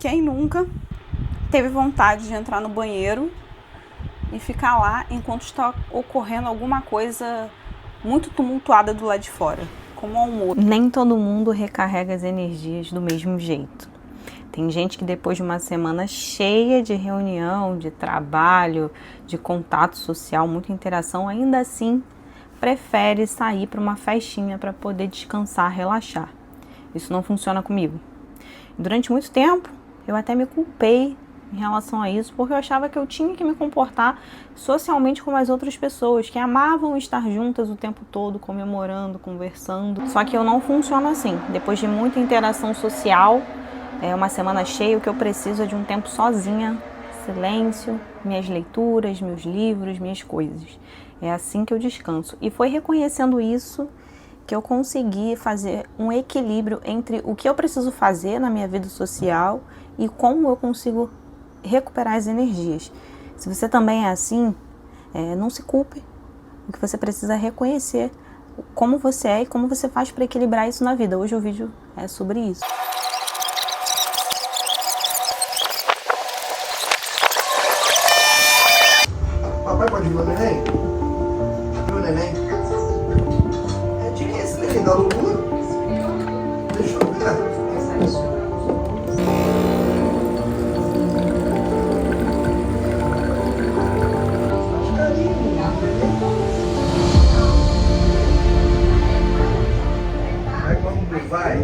Quem nunca teve vontade de entrar no banheiro e ficar lá enquanto está ocorrendo alguma coisa muito tumultuada do lado de fora, como o almoço? Nem todo mundo recarrega as energias do mesmo jeito. Tem gente que depois de uma semana cheia de reunião, de trabalho, de contato social, muita interação, ainda assim prefere sair para uma festinha para poder descansar, relaxar. Isso não funciona comigo. Durante muito tempo, eu até me culpei em relação a isso, porque eu achava que eu tinha que me comportar socialmente como as outras pessoas, que amavam estar juntas o tempo todo, comemorando, conversando. Só que eu não funciono assim. Depois de muita interação social, uma semana cheia, o que eu preciso é de um tempo sozinha, silêncio, minhas leituras, meus livros, minhas coisas. É assim que eu descanso. E foi reconhecendo isso que eu consegui fazer um equilíbrio entre o que eu preciso fazer na minha vida social e como eu consigo recuperar as energias. Se você também é assim, não se culpe. O que você precisa é reconhecer como você é e como você faz para equilibrar isso na vida. Hoje o vídeo é sobre isso. Papai pode ver o neném? Viu o neném? É de quem esse neném? Da Lulu? Deixa eu ver. Vai quando vai.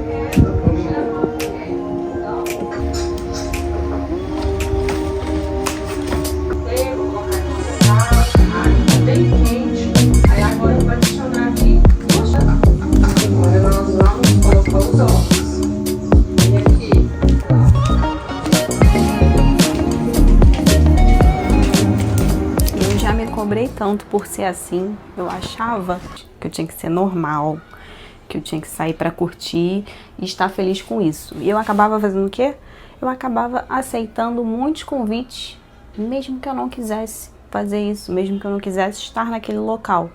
Bem quente. Aí agora eu vou adicionar aqui. Agora nós vamos colocar os ovos. E aqui. Eu já me cobrei tanto por ser assim. Eu achava que eu tinha que ser normal, que eu tinha que sair para curtir e estar feliz com isso. E eu acabava fazendo o quê? Eu acabava aceitando muitos convites, mesmo que eu não quisesse fazer isso, mesmo que eu não quisesse estar naquele local.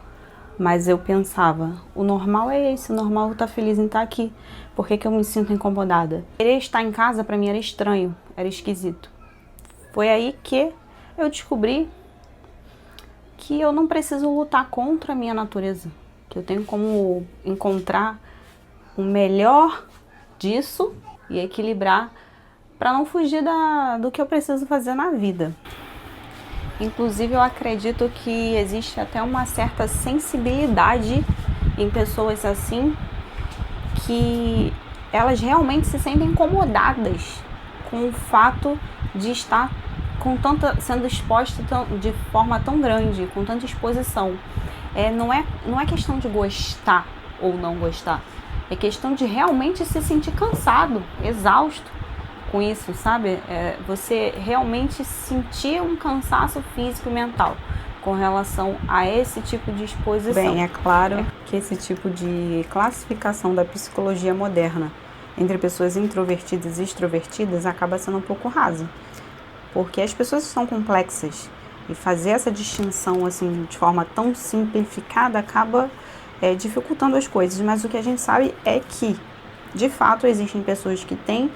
Mas eu pensava, o normal é esse, o normal é estar feliz em estar aqui. Por que que eu me sinto incomodada? Querer estar em casa para mim era estranho, era esquisito. Foi aí que eu descobri que eu não preciso lutar contra a minha natureza. Que eu tenho como encontrar o melhor disso e equilibrar para não fugir do que eu preciso fazer na vida. Inclusive, eu acredito que existe até uma certa sensibilidade em pessoas assim, que elas realmente se sentem incomodadas com o fato de estar sendo exposta de forma tão grande, com tanta exposição. Não é questão de gostar ou não gostar, é questão de realmente se sentir cansado, exausto com isso, sabe? Você realmente sentir um cansaço físico e mental com relação a esse tipo de exposição. Bem, é claro que esse tipo de classificação da psicologia moderna entre pessoas introvertidas e extrovertidas acaba sendo um pouco rasa, porque as pessoas são complexas e fazer essa distinção assim de forma tão simplificada acaba dificultando as coisas. Mas o que a gente sabe é que, de fato, existem pessoas que têm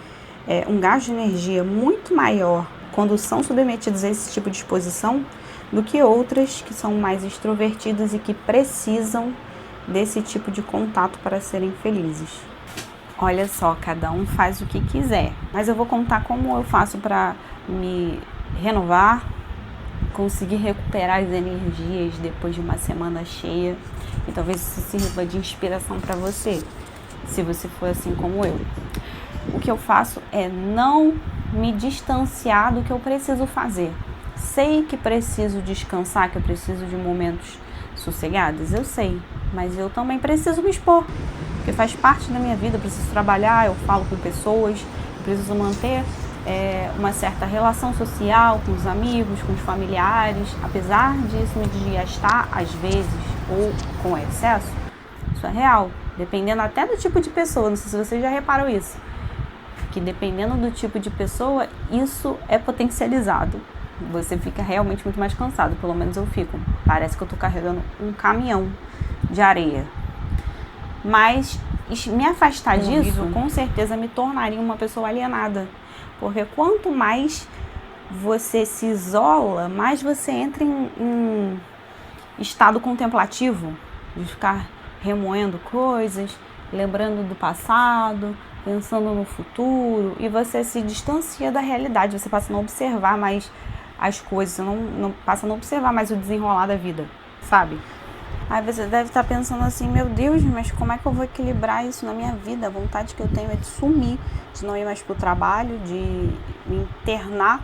um gasto de energia muito maior quando são submetidos a esse tipo de exposição do que outras que são mais extrovertidas e que precisam desse tipo de contato para serem felizes. Olha só, cada um faz o que quiser, mas eu vou contar como eu faço para me renovar, conseguir recuperar as energias depois de uma semana cheia, e talvez isso sirva de inspiração para você, se você for assim como eu. O que eu faço é não me distanciar do que eu preciso fazer. Sei que preciso descansar, que eu preciso de momentos sossegados, eu sei, mas eu também preciso me expor, porque faz parte da minha vida. Eu preciso trabalhar, eu falo com pessoas, eu preciso manter uma certa relação social com os amigos, com os familiares. Apesar disso me desgastar às vezes ou com excesso, isso é real, dependendo até do tipo de pessoa. Não sei se vocês já reparam isso, que dependendo do tipo de pessoa, isso é potencializado. Você fica realmente muito mais cansado, pelo menos eu fico. Parece que eu tô carregando um caminhão de areia. Mas me afastar disso, com certeza, me tornaria uma pessoa alienada. Porque quanto mais você se isola, mais você entra em estado contemplativo, de ficar remoendo coisas, lembrando do passado, pensando no futuro, e você se distancia da realidade, você passa a não observar mais as coisas, você não passa a não observar mais o desenrolar da vida, sabe? Aí você deve estar pensando assim, meu Deus, mas como é que eu vou equilibrar isso na minha vida? A vontade que eu tenho é de sumir, de não ir mais pro trabalho, de me internar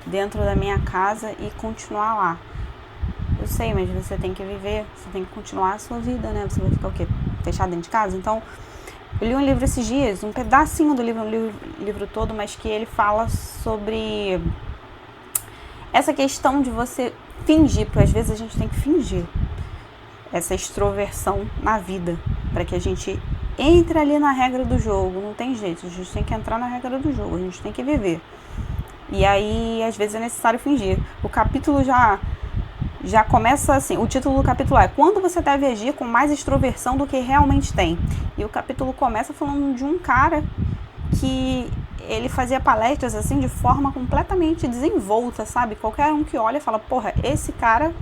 dentro da minha casa e continuar lá. Eu sei, mas você tem que viver, você tem que continuar a sua vida, né? Você vai ficar o quê? Fechado dentro de casa? Então, eu li um livro esses dias, um pedacinho do livro, livro todo, mas que ele fala sobre essa questão de você fingir, porque às vezes a gente tem que fingir essa extroversão na vida, para que a gente entre ali na regra do jogo. Não tem jeito, a gente tem que entrar na regra do jogo, a gente tem que viver. E aí, às vezes é necessário fingir. O capítulo já começa assim, o título do capítulo é Quando você deve agir com mais extroversão do que realmente tem. E o capítulo começa falando de um cara que ele fazia palestras assim de forma completamente desenvolta, sabe? Qualquer um que olha fala, porra, esse cara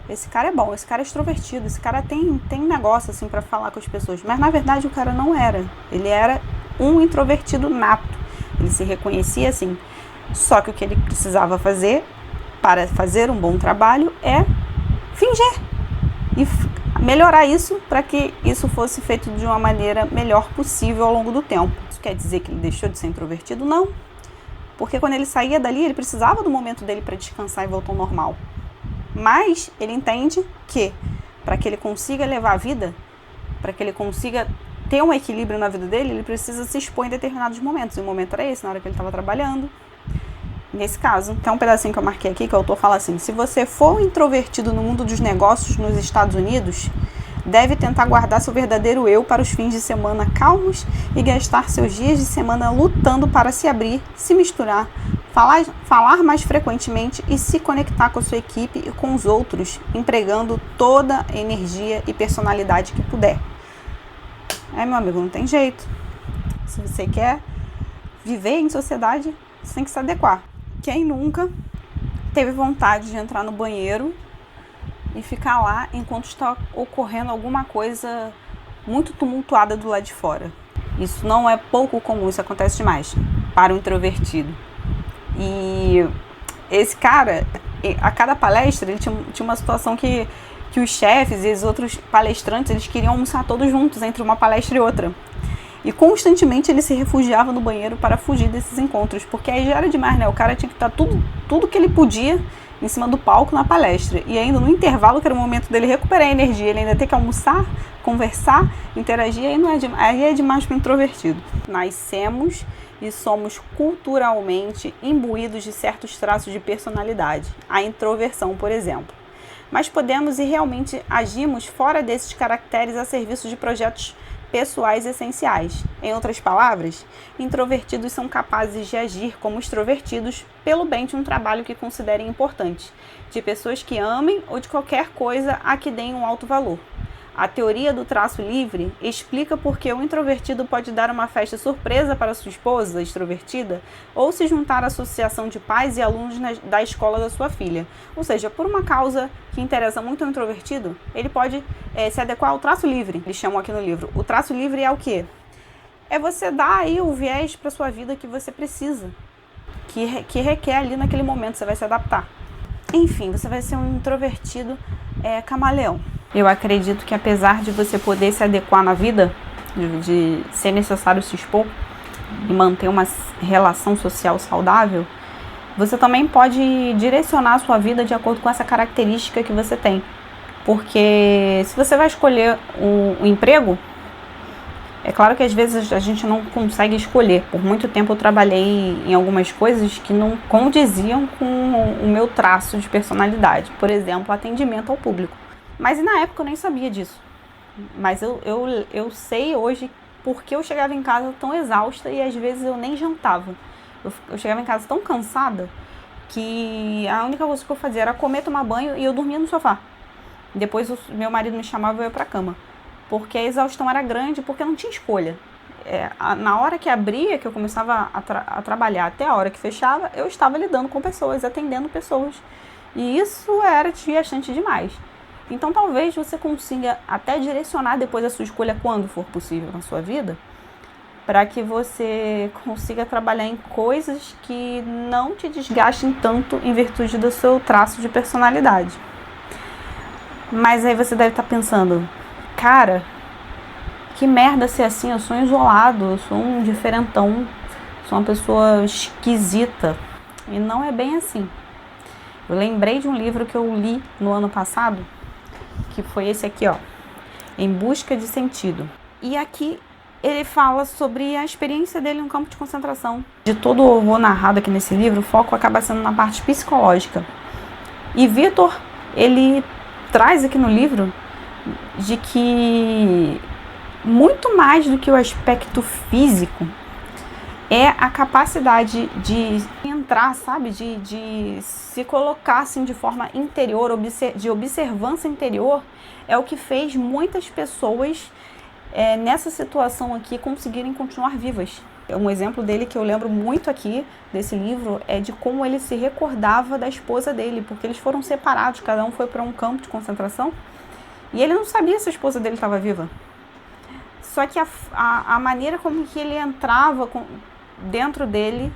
é bom, esse cara é extrovertido, esse cara tem negócio assim para falar com as pessoas. Mas na verdade o cara não era. Ele era um introvertido nato. Ele se reconhecia assim. Só que o que ele precisava fazer para fazer um bom trabalho é fingir e melhorar isso para que isso fosse feito de uma maneira melhor possível ao longo do tempo. Isso quer dizer que ele deixou de ser introvertido? Não. Porque quando ele saía dali, ele precisava do momento dele para descansar e voltar ao normal. Mas ele entende que para que ele consiga levar a vida, para que ele consiga ter um equilíbrio na vida dele, ele precisa se expor em determinados momentos. E o momento era esse, na hora que ele estava trabalhando. Nesse caso, tem um pedacinho que eu marquei aqui que o autor fala assim: se você for introvertido no mundo dos negócios nos Estados Unidos, deve tentar guardar seu verdadeiro eu para os fins de semana calmos e gastar seus dias de semana lutando para se abrir, se misturar, falar mais frequentemente e se conectar com a sua equipe e com os outros, empregando toda a energia e personalidade que puder. Meu amigo, não tem jeito. Se você quer viver em sociedade, você tem que se adequar. Quem nunca teve vontade de entrar no banheiro e ficar lá enquanto está ocorrendo alguma coisa muito tumultuada do lado de fora? Isso não é pouco comum, isso acontece demais para o introvertido. E esse cara, a cada palestra, ele tinha uma situação que os chefes e os outros palestrantes, eles queriam almoçar todos juntos entre uma palestra e outra. E constantemente ele se refugiava no banheiro para fugir desses encontros, porque aí já era demais, né? O cara tinha que estar tudo que ele podia em cima do palco na palestra. E ainda no intervalo, que era o momento dele recuperar a energia, ele ainda tem que almoçar, conversar, interagir, aí é demais para o introvertido. Nascemos e somos culturalmente imbuídos de certos traços de personalidade, a introversão, por exemplo. Mas podemos e realmente agimos fora desses caracteres a serviço de projetos pessoais essenciais. Em outras palavras, introvertidos são capazes de agir como extrovertidos pelo bem de um trabalho que considerem importante, de pessoas que amem ou de qualquer coisa a que deem um alto valor. A teoria do traço livre explica por que o introvertido pode dar uma festa surpresa para sua esposa extrovertida ou se juntar à associação de pais e alunos da escola da sua filha. Ou seja, por uma causa que interessa muito ao introvertido, ele pode se adequar ao traço livre. Eles chamam aqui no livro. O traço livre é o quê? É você dar aí o viés para sua vida que você precisa, que requer ali naquele momento, você vai se adaptar. Enfim, você vai ser um introvertido camaleão. Eu acredito que apesar de você poder se adequar na vida, de ser necessário se expor e manter uma relação social saudável, você também pode direcionar a sua vida de acordo com essa característica que você tem. Porque se você vai escolher o emprego, é claro que às vezes a gente não consegue escolher. Por muito tempo eu trabalhei em algumas coisas que não condiziam com o meu traço de personalidade. Por exemplo, atendimento ao público. Mas na época eu nem sabia disso. Mas eu sei hoje porque eu chegava em casa tão exausta e às vezes eu nem jantava. Eu chegava em casa tão cansada que a única coisa que eu fazia era comer, tomar banho e eu dormia no sofá. Depois meu marido me chamava e eu ia pra cama. Porque a exaustão era grande, porque eu não tinha escolha. na hora que abria, que eu começava a trabalhar até a hora que fechava, eu estava lidando com pessoas, atendendo pessoas. E isso era desgastante demais. Então talvez você consiga até direcionar depois a sua escolha quando for possível na sua vida, para que você consiga trabalhar em coisas que não te desgastem tanto em virtude do seu traço de personalidade. Mas aí você deve estar pensando, cara, que merda ser assim, eu sou isolado, eu sou um diferentão, sou uma pessoa esquisita. E não é bem assim. Eu lembrei de um livro que eu li no ano passado, que foi esse aqui, ó, Em Busca de Sentido. E aqui ele fala sobre a experiência dele no campo de concentração. De todo o horror narrado aqui nesse livro, o foco acaba sendo na parte psicológica. E Victor, ele traz aqui no livro de que muito mais do que o aspecto físico é a capacidade de entrar, sabe, de se colocar assim de forma interior, de observância interior, é o que fez muitas pessoas nessa situação aqui conseguirem continuar vivas. Um exemplo dele que eu lembro muito aqui desse livro é de como ele se recordava da esposa dele, porque eles foram separados, cada um foi para um campo de concentração e ele não sabia se a esposa dele estava viva. Só que a maneira como que ele entrava dentro dele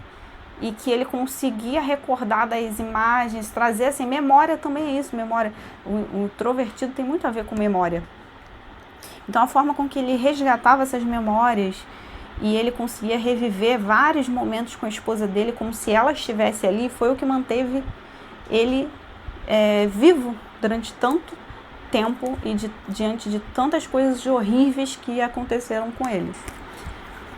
e que ele conseguia recordar das imagens, trazer assim, memória também é isso, memória. O introvertido tem muito a ver com memória. Então a forma com que ele resgatava essas memórias e ele conseguia reviver vários momentos com a esposa dele como se ela estivesse ali, foi o que manteve ele vivo durante tanto tempo e diante de tantas coisas horríveis que aconteceram com ele.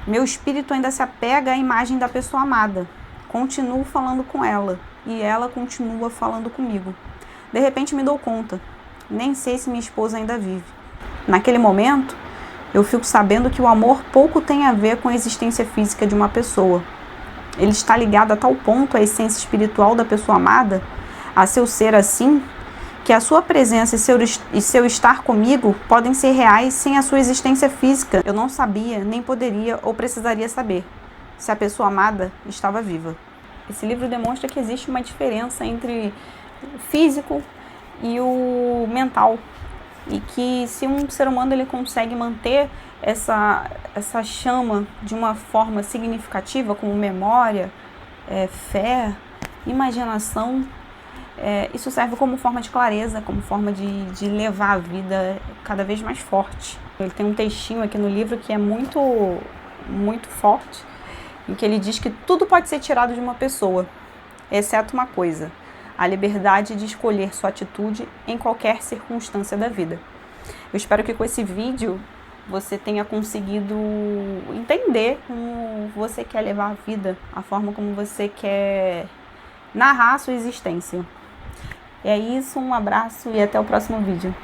Meu espírito ainda se apega à imagem da pessoa amada. Continuo falando com ela e ela continua falando comigo. De repente me dou conta, nem sei se minha esposa ainda vive. Naquele momento, eu fico sabendo que o amor pouco tem a ver com a existência física de uma pessoa. Ele está ligado a tal ponto à essência espiritual da pessoa amada, a seu ser assim, que a sua presença e seu estar comigo podem ser reais sem a sua existência física. Eu não sabia, nem poderia ou precisaria saber se a pessoa amada estava viva. Esse livro demonstra que existe uma diferença entre o físico e o mental. E que se um ser humano ele consegue manter essa chama de uma forma significativa, como memória, fé, imaginação, isso serve como forma de clareza, como forma de levar a vida cada vez mais forte. Ele tem um textinho aqui no livro que é muito, muito forte, em que ele diz que tudo pode ser tirado de uma pessoa, exceto uma coisa: a liberdade de escolher sua atitude em qualquer circunstância da vida. Eu espero que com esse vídeo você tenha conseguido entender como você quer levar a vida, a forma como você quer narrar a sua existência. É isso, um abraço e até o próximo vídeo.